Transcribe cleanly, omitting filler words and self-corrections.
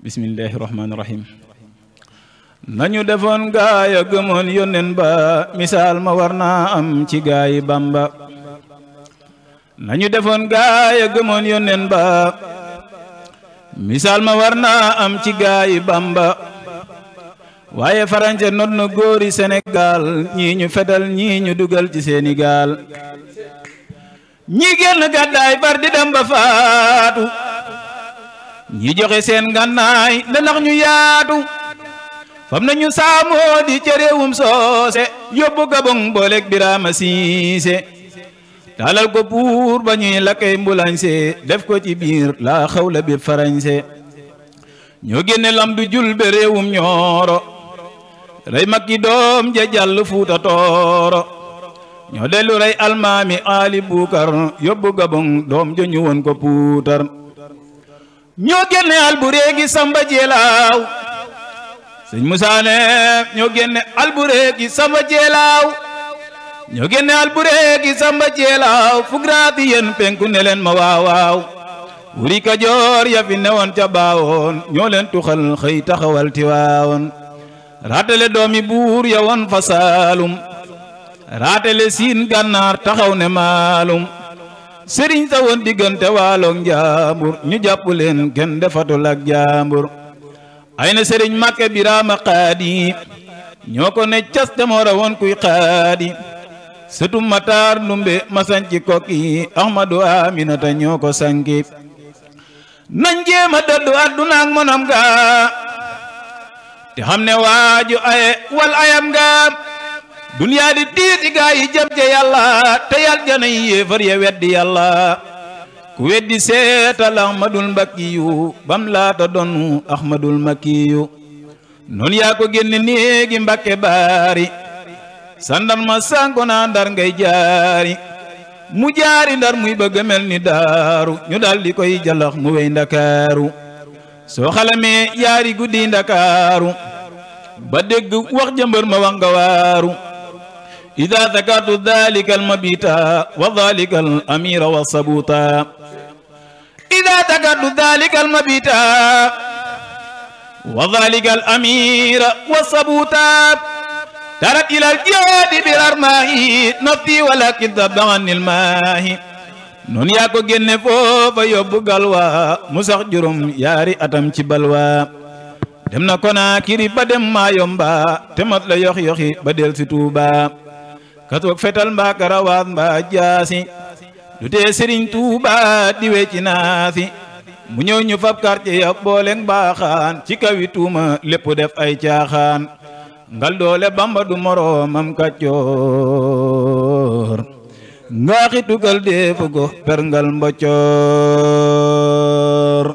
bismillahi rahmaani rahim nañu defoon gaaya gëmoon yónneen ba misaal ma war naa am ci gaayi Bamba nañu defoon gaaya gëmoon yónneen ba misaal ma war naa am ci gaayi Bamba waaye farañse not na góori Sénégal ñii ñu fetal ñii ñu dugal ci seeni gaal ñii génn gàddaay far di dem ba faatu ñi joxe seen ngànnaay da ndax ñu yaatu fam nañu saamoo di ca réewum soose yóbbu Gabon booleeg Birama Siise taalal ko puur ba ñuy lakkay mbulañse def ko ci biir laa xawla bi farañse ñoo génne lam du jul be réewum ñooro rey makki doom ja jàll Fuuta Tooro ñoo dellu rey almaami Ali Bukar yóbbu Gabon doom jo ñu woon ko puutar ñoo génne Albureegi Samba Jeelaaw sëñ Musaa ne ñoo génne Albureegi Samba Jeelaaw ñoo génne Albureegi Samba Jeelaaw fugraati yéen penku ne leen ma waawaaw wuri Kajoor ya fi newoon ca baawoon ñoo leen tuxal xëy taxawal Tiwaawoon raatale doomi buur ya woon fa Saalum raatale Siin Gànnaar taxaw ne Maalum sëriñ sa woon diggante waaloog njaambur ñu jàpp leen kenn defatul ak jaambur ay na sëriñ Màkke Biraama Xaadi ñoo ko ne cas demoora woon kuy xaadi sëtu Mataar Ndumbe ma sanci Kokki Ahmadu Aminata ñoo ko sanki nañ jéema dëddu àdduna ak monam ga te xam ne waaju aye wal ayam ga duniyaa di tiiti gaa yi jëm ca yàlla te yàl jana yi yéefar ya weddi yàlla ku weddi seetal Ahmadul Mbakkiyu bam laata donu Ahmadul Makkiyu noonu yaa ko génne néegi Mbakke Baari sandal ma sanko naa Ndar ngay jaari mu jaari Ndar muy bëgg mel ni Daaru ñu dal di koy jalax mu wey Ndakaaru soo xalamee yaari guddi Ndakaaru ba dégg wax jëmbër ma wax nga waaru ida zakartu dhalika almabita wa dhalika alamira wa sabuta ida zakartu dhalika almabita wa dhalika alamira wa sabuta tarat ila aljihadi bilarmahi nafti walakin dabani almahi noon yaa ko génne foofa yóbbu galwa mu sax juróom yaari atam ci balwa dem na Konaakiri ba dem Mayomba te mat la yox-yoxi ba del si Tuuba katoog fetal mbaa karawaat mbaa jaasi du tee Sëriñ Tuuba di wecci naasi mu ñëw ñu fab quartier ya booleeg baaxaan ci kawi tuuma lépp def ay caaxaan ngal doole Bamba du moroomam kaccoor ngaaxi tugal deefu go perngal mboccoor